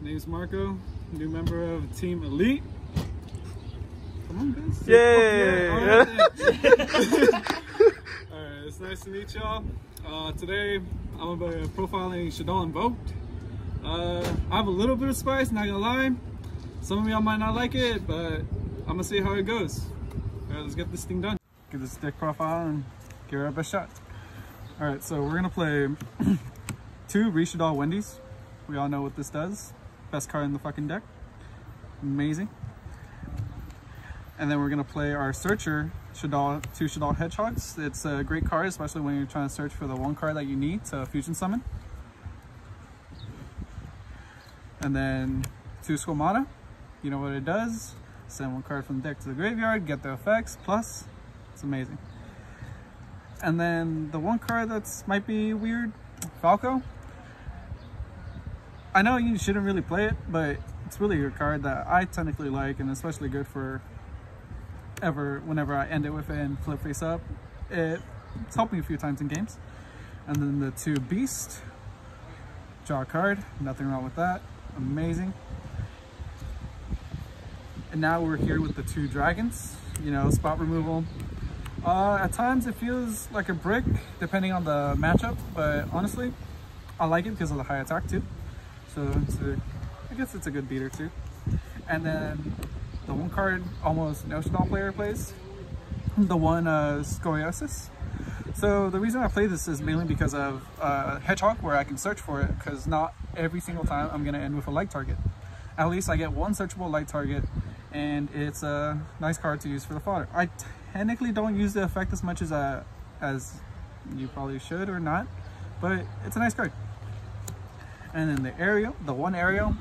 name's Marco, new member of Team Elite. Come on, guys. Yay! Alright, it's nice to meet y'all. Today, I'm going to be profiling Shaddoll Invoked. I have a little bit of spice, not gonna lie. Some of y'all might not like it, but I'm gonna see how it goes. Alright, let's get this thing done. Give this deck profile and give it our best shot. Alright, so we're gonna play 2 Shaddoll Wendy's. We all know what this does. Best card in the fucking deck. Amazing. And then we're gonna play our Searcher, 2 Shaddoll Hedgehogs. It's a great card, especially when you're trying to search for the one card that you need to fusion summon. And then 2 School Mana. You know what it does. Send 1 card from the deck to the graveyard, get the effects, plus it's amazing. And then the 1 card that's might be weird, Falco. I know you shouldn't really play it, but it's really a card that I technically like, and especially good for whenever I end it with it and flip face up. It's helped me a few times in games. And then the 2 Beast. Draw a card, nothing wrong with that. Amazing. And now we're here with the 2 Dragons, you know, spot removal. At times it feels like a brick depending on the matchup, but honestly, I like it because of the high attack too. So I guess it's a good beater too. And then the 1 card almost no Shaddoll player plays, the 1 Scoliosis. So the reason I play this is mainly because of Hedgehog, where I can search for it, because not every single time I'm gonna end with a light target. At least I get 1 searchable light target, and it's a nice card to use for the fodder. I technically don't use the effect as much as you probably should or not, but it's a nice card. And then the Aerial, the 1 Aerial,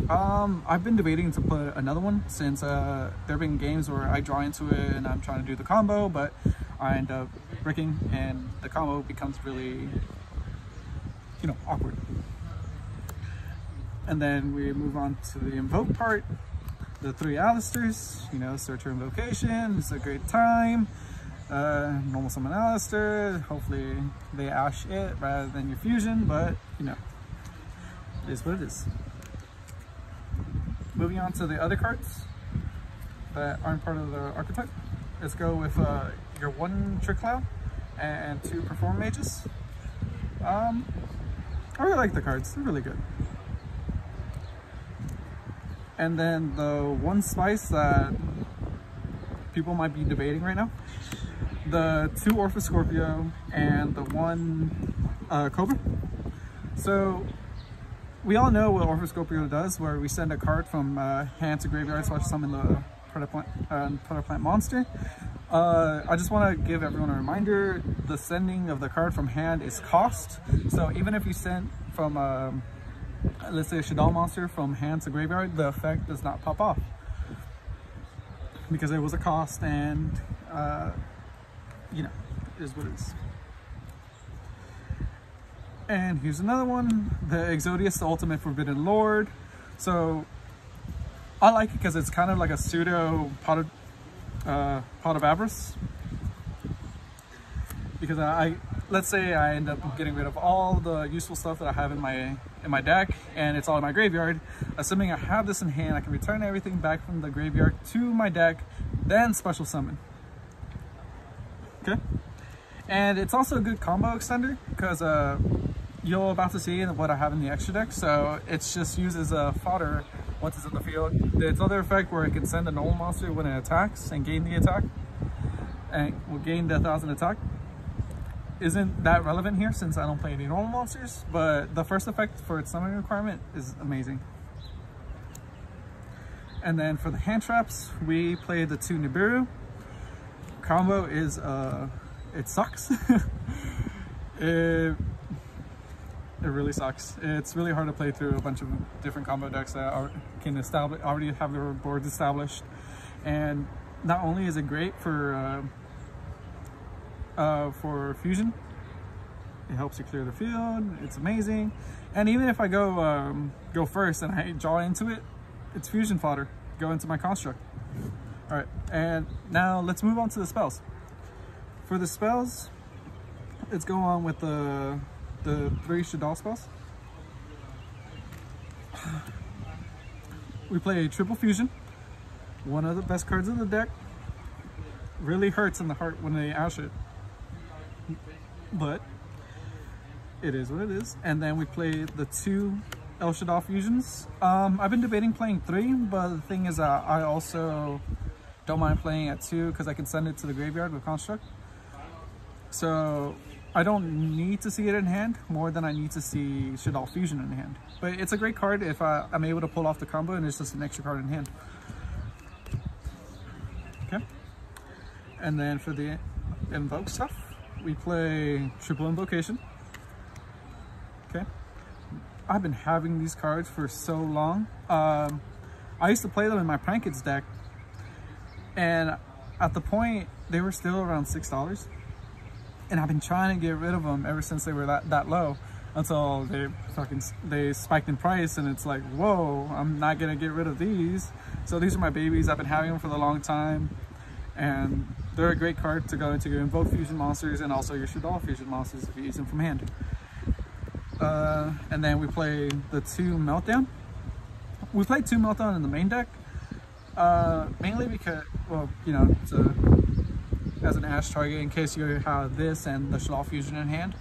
I've been debating to put another one since there have been games where I draw into it and I'm trying to do the combo, but I end up bricking and the combo becomes really, you know, awkward. And then we move on to the Invoke part. The 3 Alistairs, you know, Searcher Invocation, it's a great time. Normal summon Alistair, hopefully they ash it rather than your fusion, but you know, it is what it is. Moving on to the other cards that aren't part of the archetype. Let's go with your 1 Trick Cloud and 2 Perform Mages. I really like the cards, they're really good. And then the 1 spice that people might be debating right now, the 2 Orpha Scorpio and the 1 Cobra. So we all know what Orpha Scorpio does, where we send a card from hand to graveyard / summon the Predator Plant monster. I just want to give everyone a reminder, the sending of the card from hand is cost. So even if you sent from let's say a Shaddoll monster from hand to graveyard, the effect does not pop off because it was a cost, and you know, it is what it is. And here's another one, the Exodius, the Ultimate Forbidden Lord. So I like it because it's kind of like a pseudo Pot of Avarice, because let's say I end up getting rid of all the useful stuff that I have in my deck, and it's all in my graveyard. Assuming I have this in hand, I can return everything back from the graveyard to my deck, then special summon. Okay, and it's also a good combo extender because you're about to see what I have in the extra deck. So it's just used as a fodder once it's in the field. Its other effect where it can send a normal monster when it attacks and gain the attack, and will gain the 1000 attack, isn't that relevant here since I don't play any normal monsters, but the first effect for its summoning requirement is amazing. And then for the hand traps, we play the 2 Nibiru. Combo is it sucks. It really sucks. It's really hard to play through a bunch of different combo decks that already have their boards established. And not only is it great for fusion, it helps you clear the field. It's amazing. And even if I go first and I draw into it, it's fusion fodder. Go into my construct. All right, and now let's move on to the spells. For the spells, let's go on with the 3 Shaddoll spells. we play Triple Fusion, one of the best cards in the deck. Really hurts in the heart when they ash it, but it is what it is. And then we play the 2 El Shaddoll fusions. I've been debating playing 3, but the thing is I also don't mind playing at 2 because I can send it to the graveyard with Construct. So I don't need to see it in hand more than I need to see Shaddoll Fusion in hand. But it's a great card if I'm able to pull off the combo and it's just an extra card in hand. Okay. And then for the invoke stuff, we play Triple Invocation. Okay. I've been having these cards for so long. I used to play them in my Prankets deck, and at the point they were still around $6, and I've been trying to get rid of them ever since they were that low, until they spiked in price, and it's like, whoa, I'm not gonna get rid of these. So these are my babies. I've been having them for a long time, and they're a great card to go into your Invoke Fusion monsters and also your Shaddoll Fusion monsters if you use them from hand. And then we play the 2 Meltdown. We played 2 Meltdown in the main deck, mainly because, well, you know, as an Ash target in case you have this and the Shaddoll Fusion in hand.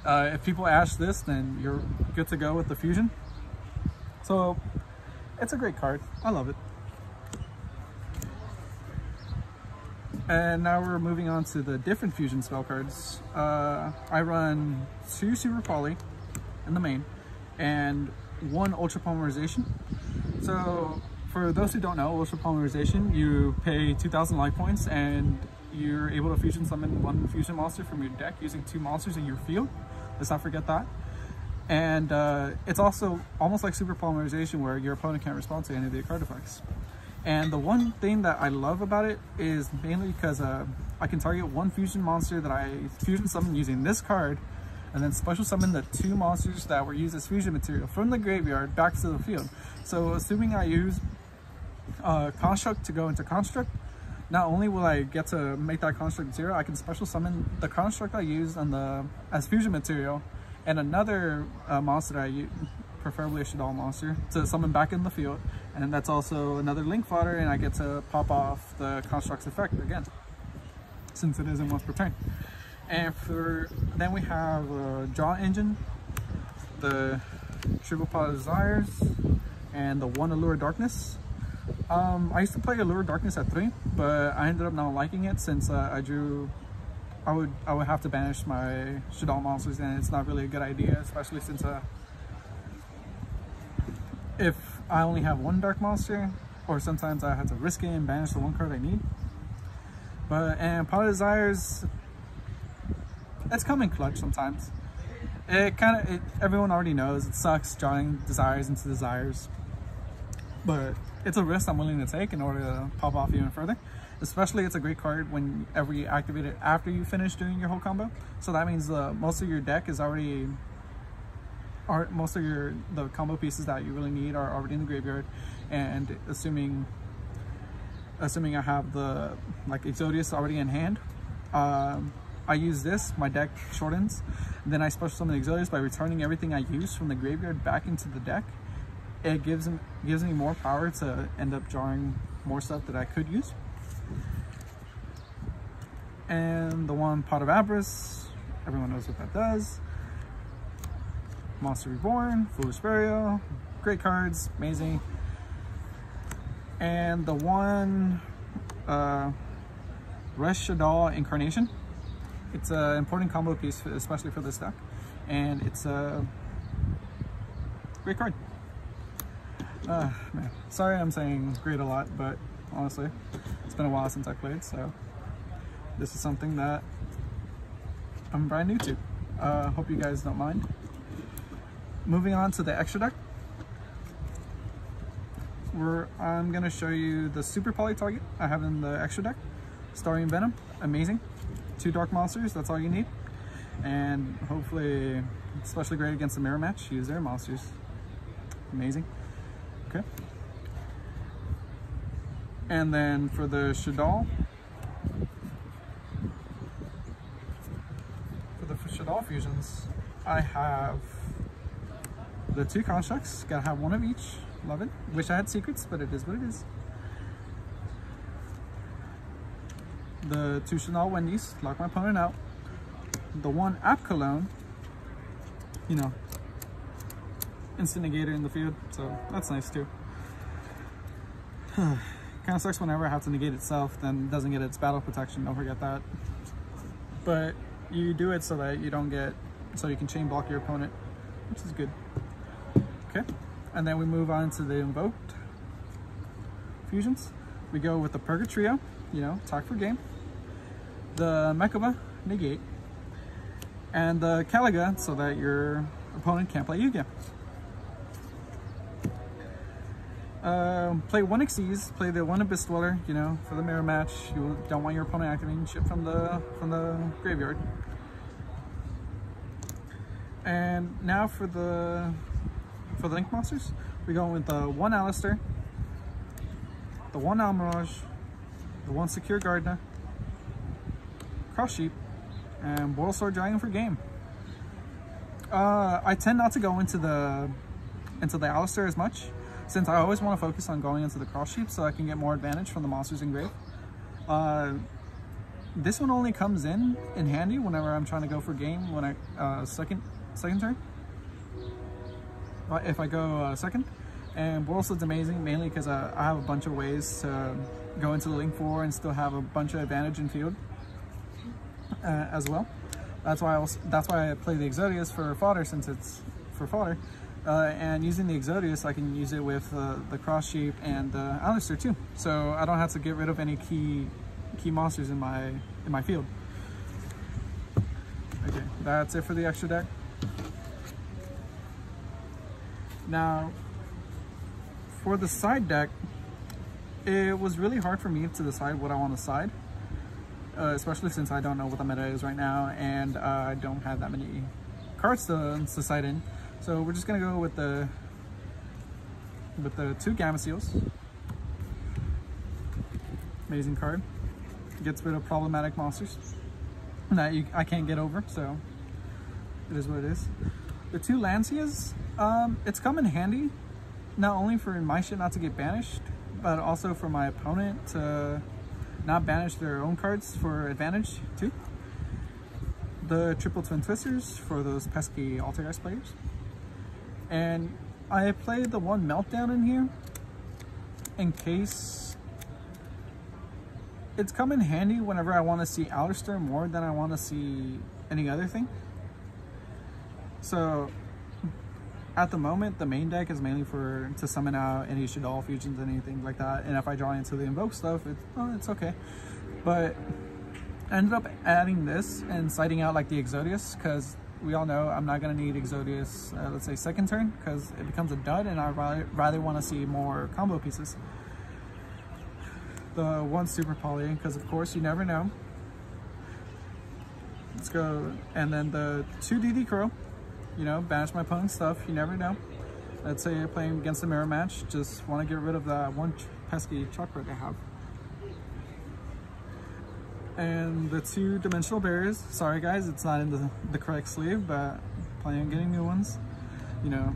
If people Ash this, then you're good to go with the Fusion. So it's a great card. I love it. And now we're moving on to the different Fusion spell cards. I run 2 Super Poly in the main and 1 Ultra Polymerization. So for those who don't know, Ultra Polymerization, you pay 2,000 life points and you're able to fusion summon 1 fusion monster from your deck using 2 monsters in your field. Let's not forget that. And it's also almost like Super Polymerization where your opponent can't respond to any of the card effects. And the one thing that I love about it is mainly because I can target 1 fusion monster that I fusion summon using this card, and then special summon the 2 monsters that were used as fusion material from the graveyard back to the field. So assuming I use Construct to go into Construct, not only will I get to make that Construct 0, I can special summon the Construct I used on as fusion material and another monster that I use, preferably a Shaddoll monster, to summon back in the field. And that's also another link fodder, and I get to pop off the Construct's effect again, since it isn't once per turn. And then we have Draw Engine, the Triple Pot of Desires, and the 1 Allure Darkness. I used to play Allure Darkness at 3, but I ended up not liking it since I would have to banish my Shaddoll monsters, and it's not really a good idea, especially since if I only have 1 dark monster, or sometimes I have to risk it and banish the 1 card I need. And Pot of Desires, it's coming clutch sometimes. Everyone already knows it sucks drawing Desires into Desires, but it's a risk I'm willing to take in order to pop off even further. Especially it's a great card whenever you activate it after you finish doing your whole combo. So that means most of your deck is already, most of the combo pieces that you really need are already in the graveyard. And assuming I have the Exodius already in hand, I use this, my deck shortens, then I special summon Exodius by returning everything I use from the graveyard back into the deck. It gives me more power to end up drawing more stuff that I could use. And the 1 Pot of Avarice, everyone knows what that does. Monster Reborn, Foolish Burial, great cards, amazing. And the 1 Rush Shaddoll Incarnation. It's an important combo piece, especially for this deck, and it's a great card. Man, sorry I'm saying great a lot, but honestly, it's been a while since I played, so this is something that I'm brand new to. Hope you guys don't mind. Moving on to the extra deck, I'm gonna show you the Super Poly target I have in the extra deck. Starring Venom, amazing. 2 dark monsters, that's all you need. And hopefully, especially great against the mirror match, use their monsters. Amazing. Okay. And then for the Shaddoll, Shaddoll fusions, I have the 2 constructs, gotta have 1 of each, Love it. Wish I had secrets, but it is what it is. The 2 Shaddoll Wendy's, lock my opponent out. The 1 app cologne, you know, instant negator in the field, so that's nice too. Kind of sucks whenever I have to negate itself, then it doesn't get its battle protection, don't forget that. But you do it so that you don't get, so you can chain block your opponent, which is good. Okay, and then we move on to the Invoked fusions. We go with the Purga Trio, you know, talk for game. The Mekaba, negate. And the Caliga, so that your opponent can't play Yu-Gi-Oh! Play 1 Xyz, play the 1 Abyss Dweller, you know, for the mirror match. You don't want your opponent activating shit from the graveyard. And now for the Link monsters, we go with the 1 Alistair, the 1 Almirage, the 1 Secure Gardener, Cross Sheep, and Boil Sword Dragon for game. I tend not to go into the Alistair as much, since I always want to focus on going into the Cross Sheep so I can get more advantage from the monsters in grave. This one only comes in handy whenever I'm trying to go for game when I second turn. If I go second. And Boil Sword's amazing, mainly because I have a bunch of ways to go into the Link 4 and still have a bunch of advantage in field as well. That's why I play the Exodius for fodder, since it's for fodder. And using the Exodius, I can use it with the Cross Sheep and the Alistair too. So I don't have to get rid of any key monsters in my field. Okay, that's it for the extra deck. Now, for the side deck, it was really hard for me to decide what I want to side, especially since I don't know what the meta is right now, and I don't have that many cards to side in. So we're just gonna go with the 2 Gamma Seals. Amazing card. Gets rid of problematic monsters that I can't get over, so it is what it is. The 2 Lancias, it's come in handy, not only for my shit not to get banished, but also for my opponent to not banish their own cards for advantage too. The Triple Twin Twisters for those pesky Altergeist players. And I played the 1 Meltdown in here in case it's come in handy whenever I want to see Alistair more than I want to see any other thing. So at the moment, the main deck is mainly to summon out any Shaddoll fusions and anything like that. And if I draw into the Invoke stuff, it's okay. But I ended up adding this and siding out like the Exodius, because we all know I'm not going to need Exodius, let's say second turn, because it becomes a dud and I rather want to see more combo pieces. The 1 Super Poly, because of course you never know. Let's go. And then the 2 DD Crow, you know, banish my opponent's stuff, you never know. Let's say you're playing against a mirror match, just want to get rid of that 1 pesky chakra I have. And the 2 Dimensional Barriers, sorry guys, it's not in the correct sleeve, but planning on getting new ones. You know,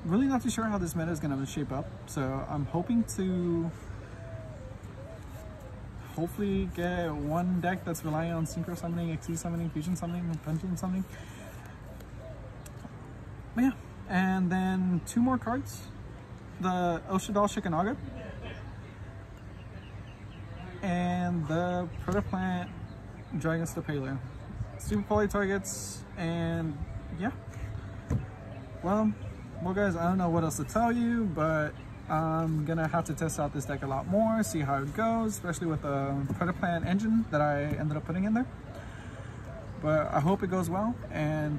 really not too sure how this meta is going to shape up, so I'm hoping to hopefully get 1 deck that's relying on Synchro Summoning, Xyz Summoning, Fusion Summoning, Pendulum Summoning. But yeah, and then 2 more cards. The Shaddoll Shikanaga and the Protoplant Dragon Stapler. Super Poly targets, and yeah. Well guys, I don't know what else to tell you, but I'm gonna have to test out this deck a lot more, see how it goes, especially with the Protoplant engine that I ended up putting in there. But I hope it goes well, and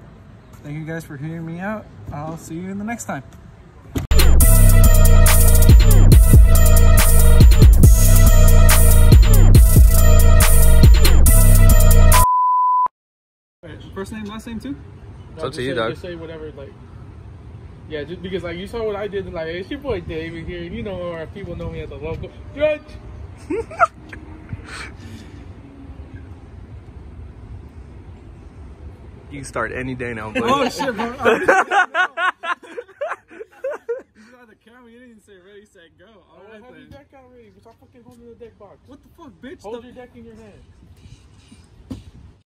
thank you guys for hearing me out. I'll see you in the next time. First name, last name too? It's up to you, dog. Just say whatever, like, yeah, just because, like, you saw what I did, and, like, it's your boy David here, and you know, our people know me as a local judge. You can start any day now, buddy. Oh shit, bro. damn, you didn't say ready, set, go. All right, have your then. deck out already. Stop fucking holding the deck box. What the fuck, bitch? Hold your deck in your hand.